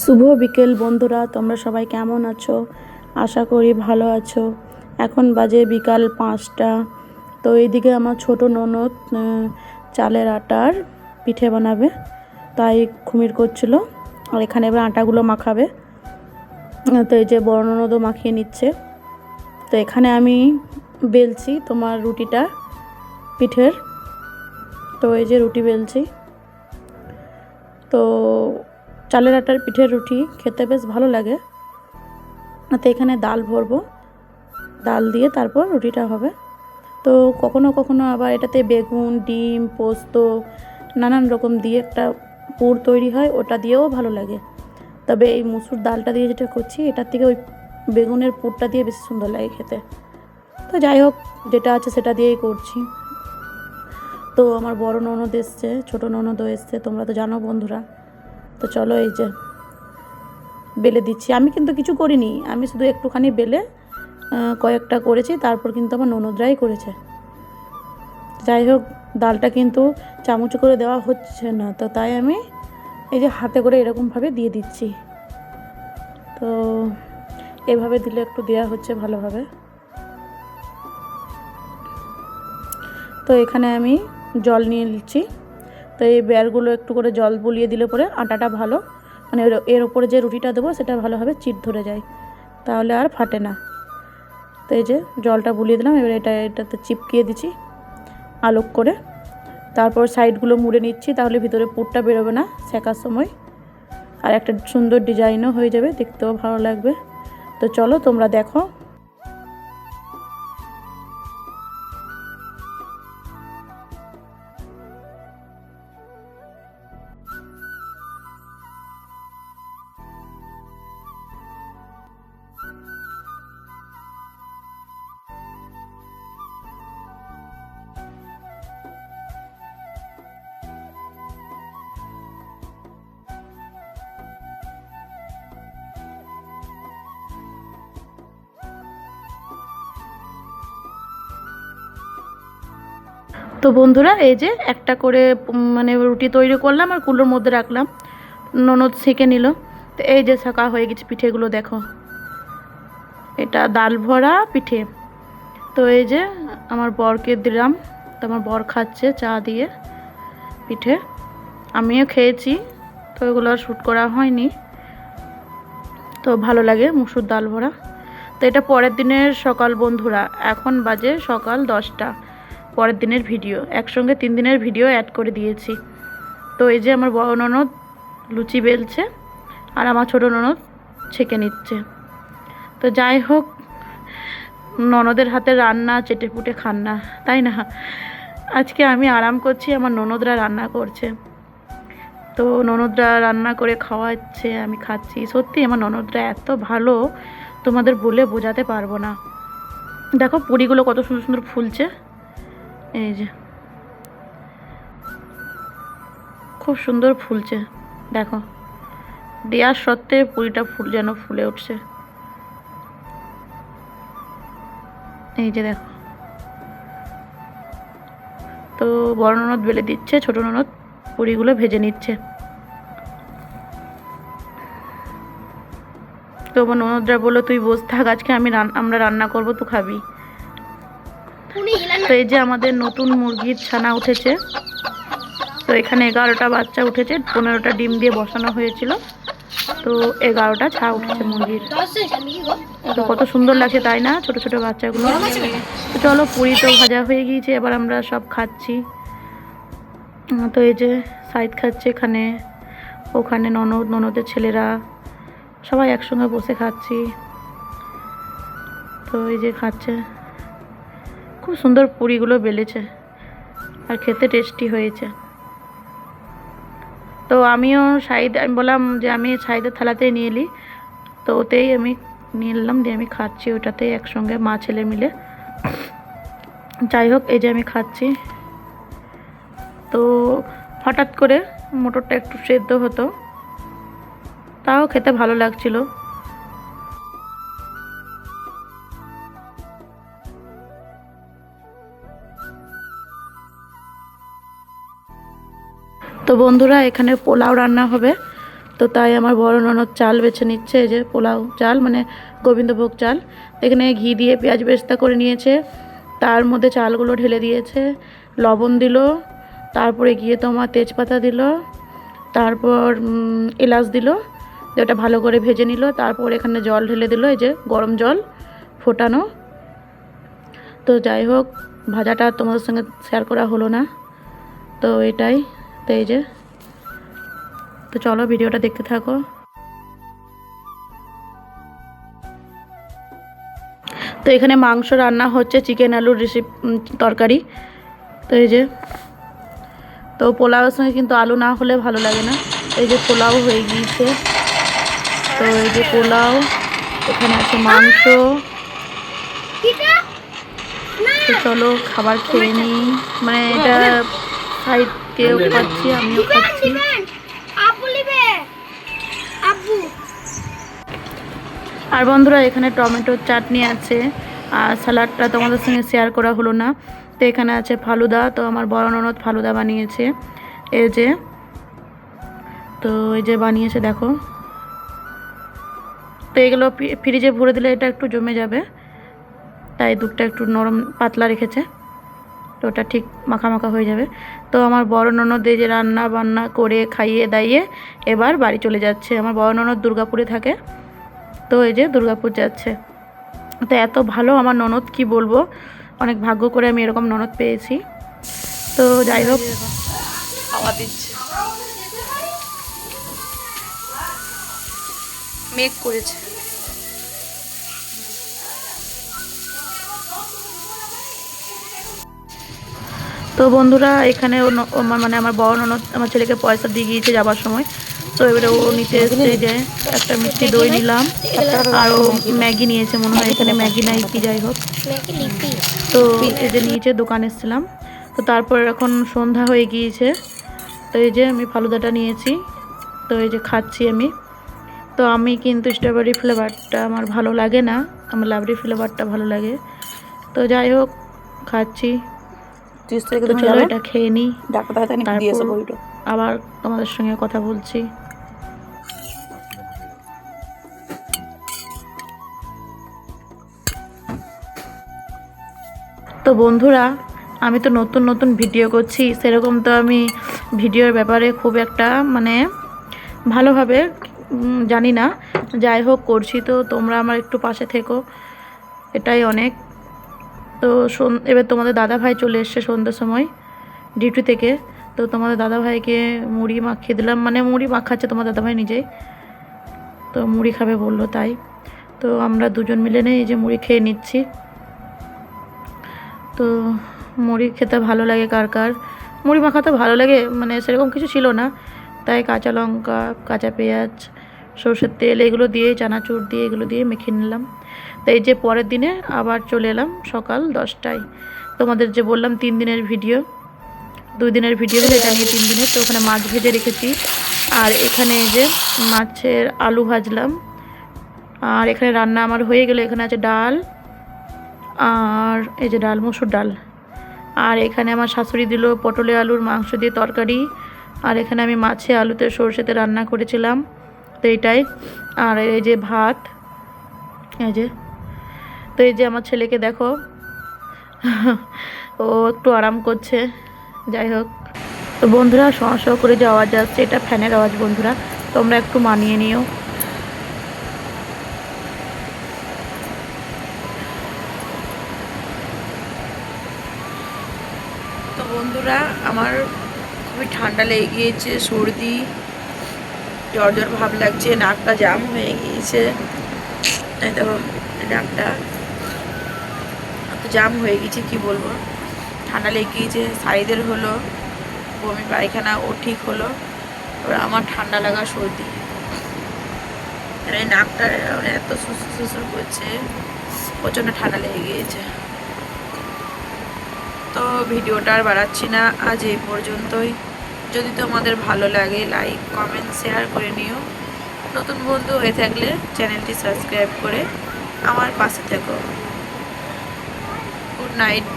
শুভ বিকেল বন্ধুরা, তোমরা সবাই কেমন আছো? আশা করি ভালো আছো। এখন বাজে বিকাল 5টা। তো এইদিকে আমার ছোট ননদ চালের আটার পিঠে বানাবে, তাই খুমির করছিল। আর এখানে এবার আটাগুলো মাখাবে। তো এই যে বড় ননদও মাখিয়ে নিচ্ছে। তো এখানে আমি বেলছি তোমার রুটিটা পিঠের। তো এই যে রুটি বেলছি। তো চালের আটার পিঠের রুটি খেতে বেশ ভালো লাগে। তো এখানে ডাল ভরবো, ডাল দিয়ে তারপর রুটিটা হবে। তো কখনো কখনো আবার এটাতে বেগুন, ডিম, পোস্ত নানান রকম দিয়ে একটা পুর তৈরি হয়, ওটা দিয়েও ভালো লাগে। তবে এই মুসুর ডালটা দিয়ে যেটা করছি, এটার থেকে ওই বেগুনের পুরটা দিয়ে বেশি সুন্দর লাগে খেতে। তো যাই হোক, যেটা আছে সেটা দিয়েই করছি। তো আমার বড় ননদ এসছে, ছোটো ননদও এসছে, তোমরা তো জানো বন্ধুরা। তো চলো এই যে বেলে দিচ্ছি। আমি কিন্তু কিছু করিনি, আমি শুধু একটুখানি বেলে কয়েকটা করেছি, তারপর কিন্তু আমার ননদরাই করেছে। যাই হোক, ডালটা কিন্তু চামচ করে দেওয়া হচ্ছে না, তো তাই আমি এই যে হাতে করে এরকমভাবে দিয়ে দিচ্ছি। তো এভাবে দিলে একটু দেওয়া হচ্ছে ভালোভাবে। তো এখানে আমি জল নিয়ে নিচ্ছি। তো এই বেরগুলো একটু করে জল বুলিয়ে দিলে পরে আটাটা ভালো, মানে এর ওপরে যে রুটিটা দেবো সেটা ভালোভাবে চিট ধরে যায়, তাহলে আর ফাটে না। তো এই যে জলটা বুলিয়ে দিলাম, এবার এটাতে চিপকিয়ে দিচ্ছি আলোক করে। তারপর সাইডগুলো মুড়ে নিচ্ছি, তাহলে ভিতরে পুরটা বেরোবে না সেকার সময়। আর একটা সুন্দর ডিজাইনও হয়ে যাবে, দেখতেও ভালো লাগবে। তো চলো তোমরা দেখো। তো বন্ধুরা, এই যে একটা করে মানে রুটি তৈরি করলাম আর কুলোর মধ্যে রাখলাম, ননদ সেঁকে নিল। তো এই যে শাঁকা হয়ে গেছে পিঠেগুলো, দেখো এটা ডাল ভরা পিঠে। তো এই যে আমার বরকে দিলাম, তো আমার বর খাচ্ছে চা দিয়ে পিঠে। আমিও খেয়েছি, তো এগুলো আর শ্যুট করা হয়নি। তো ভালো লাগে মুসুর ডাল ভরা। তো এটা পরের দিনের সকাল বন্ধুরা, এখন বাজে সকাল 10টা। পরের দিনের ভিডিও, একসঙ্গে 3 দিনের ভিডিও অ্যাড করে দিয়েছি। তো এই যে আমার বড় ননদ লুচি বেলছে আর আমার ছোটো ননদ ছেঁকে নিচ্ছে। তো যাই হোক, ননদের হাতে রান্না চেটে পুটে খান না, তাই না? আজকে আমি আরাম করছি, আমার ননদরা রান্না করছে। তো ননদরা রান্না করে খাওয়াচ্ছে, আমি খাচ্ছি। সত্যি আমার ননদরা এত ভালো, তোমাদের বলে বোঝাতে পারবো না। দেখো পুরিগুলো কত সুন্দর সুন্দর ফুলছে, এই যে খুব সুন্দর ফুলছে। দেখো দেওয়ার সত্ত্বে পুরিটা যেন ফুলে উঠছে। এই যে দেখো। তো বড় ননদ বেলে দিচ্ছে, ছোট ননদ পুরিগুলো ভেজে নিচ্ছে। তো আমার ননদরা বললো তুই বস থাক, আজকে আমরা রান্না করবো, তুই খাবি। তো এই যে আমাদের নতুন মুরগির ছানা উঠেছে। তো এখানে 11টা বাচ্চা উঠেছে, 15টা ডিম দিয়ে বসানো হয়েছিল। তো 11টা ছা উঠেছে মুরগির। তো কত সুন্দর লাগছে তাই না, ছোট ছোট বাচ্চাগুলো। তো চলো, পুরি তো ভাজা হয়ে গিয়েছে, এবার আমরা সব খাচ্ছি। তো এই যে সাইদ খাচ্ছে, এখানে ওখানে ননদের ছেলেরা সবাই একসঙ্গে বসে খাচ্ছি। তো এই যে খাচ্ছে, খুব সুন্দর পুরিগুলো বেলেছে আর খেতে টেস্টি হয়েছে। তো আমি বললাম যে আমি সাইদের থালাতেই নিয়ে নিই। তো ওতেই আমি নিয়ে নিলাম, দিয়ে আমি খাচ্ছি ওটাতেই একসঙ্গে মা ছেলে মিলে। যাই হোক, এই যে আমি খাচ্ছি। তো হঠাৎ করে মটরটা একটু সেদ্ধ হতো, তাও খেতে ভালো লাগছিল। তো বন্ধুরা, এখানে পোলাও রান্না হবে। তো তাই আমার বড় ননদ চাল বেছে নিচ্ছে, এই যে পোলাও চাল মানে গোবিন্দভোগ চাল। এখানে ঘি দিয়ে পেঁয়াজ বেরেস্তা করে নিয়েছে, তার মধ্যে চালগুলো ঢেলে দিয়েছে, লবণ দিল, তারপরে গিয়ে তোমার তেজপাতা দিল, তারপর এলাচ দিল, যেটা ভালো করে ভেজে নিল, তারপর এখানে জল ঢেলে দিল, এই যে গরম জল ফোটানো। তো যাই হোক, ভাজাটা তোমাদের সঙ্গে শেয়ার করা হলো না, তো এটাই। তো এই যে, তো চলো ভিডিওটা দেখতে থাকো। তো এখানে মাংস রান্না হচ্ছে, চিকেন আলুর তরকারি। তো এই যে, তো পোলাওয়ের সঙ্গে কিন্তু আলু না হলে ভালো লাগে না। এই যে পোলাও হয়ে গিয়েছে, তো এই যে পোলাও, এখানে আছে মাংস। তো চলো খাবার খেয়ে নিই, মানে এটা সাইড কেউ খাচ্ছি, আমিও খাচ্ছি। আর বন্ধুরা এখানে টমেটোর চাটনি আছে, আর স্যালাডটা তোমাদের সঙ্গে শেয়ার করা হলো না। তো এখানে আছে ফালুদা, তো আমার বড় ননদ ফালুদা বানিয়েছে, এই যে, তো এই যে বানিয়েছে দেখো। তো এগুলো ফ্রিজে ভরে দিলে এটা একটু জমে যাবে, তাই দুধটা একটু নরম পাতলা রেখেছে, তো ওটা ঠিক মাখা মাখা হয়ে যাবে। তো আমার বড় ননদ এই যে রান্না বান্না করে খাইয়ে দাইয়ে এবার বাড়ি চলে যাচ্ছে। আমার বড় ননদ দুর্গাপুরে থাকে, তো এই যে দুর্গাপুর যাচ্ছে। তো এত ভালো আমার ননদ, কি বলবো, অনেক ভাগ্য করে আমি এরকম ননদ পেয়েছি। তো যাই হোক, হাওয়া দিচ্ছে, মেঘ করেছে। তো বন্ধুরা এখানে মানে আমার বড় ননদ আমার ছেলেকে পয়সা দিয়ে গিয়েছে যাবার সময়। তো এবারে ও নিতে এসছে, যে একটা মিষ্টি দই নিলাম, আর ও ম্যাগি নিয়েছে মনে হয়, এখানে ম্যাগি নাই কি, যাই হোক। তো এই যে নিচে দোকান এসেছিলাম, তো তারপর এখন সন্ধ্যা হয়ে গিয়েছে। তো এই যে আমি ফালুদাটা নিয়েছি, তো এই যে খাচ্ছি আমি। তো আমি কিন্তু স্ট্রবেরি ফ্লেভারটা আমার ভালো লাগে না, আমার লাবড়ি ফ্লেভারটা ভালো লাগে। তো যাই হোক খাচ্ছি। তো চলো এটা খেয়ে নিই, তারপর আবার তোমাদের সঙ্গে কথা বলছি। তো বন্ধুরা আমি তো নতুন নতুন ভিডিও করছি, সেরকম তো আমি ভিডিওর ব্যাপারে খুব একটা মানে ভালোভাবে জানি না। যাই হোক করছি, তো তোমরা আমার একটু পাশে থেকো, এটাই অনেক। তো এবার তোমাদের দাদাভাই চলে এসছে সন্ধ্যের সময় ডিউটি থেকে। তো তোমাদের দাদাভাইকে মুড়ি মাখিয়ে দিলাম, মানে মুড়ি মাখাচ্ছে তোমার দাদাভাই নিজেই, তো মুড়ি খাবে বললো তাই। তো আমরা দুজন মিলে এই যে মুড়ি খেয়ে নিচ্ছি। তো মুড়ি খেতে ভালো লাগে কার কার, মুড়ি মাখাতে ভালো লাগে, মানে সেরকম কিছু ছিল না, তাই কাঁচা লঙ্কা, কাঁচা পেঁয়াজ, সরষের তেল এগুলো দিয়ে, চানাচুর দিয়ে, এগুলো দিয়ে মেখে নিলাম। তো এই যে পরের দিনে আবার চলে এলাম সকাল 10টায়। তোমাদের যে বললাম 3 দিনের ভিডিও, 2 দিনের ভিডিও হলো, এটা নিয়ে 3 দিনের। তো ওখানে মাছ ভেজে রেখেছি, আর এখানে এই যে মাছের আলু ভাজলাম, আর এখানে রান্না আমার হয়ে গেলো। এখানে আছে ডাল, আর এই যে ডাল, মসুর ডাল, আর এখানে আমার শাশুড়ি দিল পটলে আলুর মাংস দিয়ে তরকারি, আর এখানে আমি মাছে আলুতে সরষেতে রান্না করেছিলাম, তো এইটাই। আর এই যে ভাত, এই যে। তো এই যে আমার ছেলেকে দেখো, ও একটু আরাম করছে। যাই হোক, তো বন্ধুরা শো করে যে আওয়াজ আসছে, এটা ফ্যানের আওয়াজ বন্ধুরা, তোমরা একটু মানিয়ে নিও। তো বন্ধুরা আমার খুবই ঠান্ডা লেগে গিয়েছে, সর্দি, জ্বর জ্বর ভাব লাগছে, নাকটা জাম হয়ে গিয়েছে, এই দেখো নাকটা জাম হয়ে গেছে, কি বলবো, ঠান্ডা লেগে গিয়েছে। সাইদের হলো বমি পায়খানা, ও ঠিক হলো, এবার আমার ঠান্ডা লাগা সর্দি, এই নাকটা এত সুসু সুসু করছে, প্রচণ্ড ঠান্ডা লেগে গিয়েছে। তো ভিডিওটা আর বাড়াচ্ছি না, আজ এই পর্যন্তই। যদি তোমাদের ভালো লাগে লাইক কমেন্ট শেয়ার করে নিও, নতুন বন্ধু হয়ে থাকলে চ্যানেলটি সাবস্ক্রাইব করে আমার পাশে থেকো। Good night.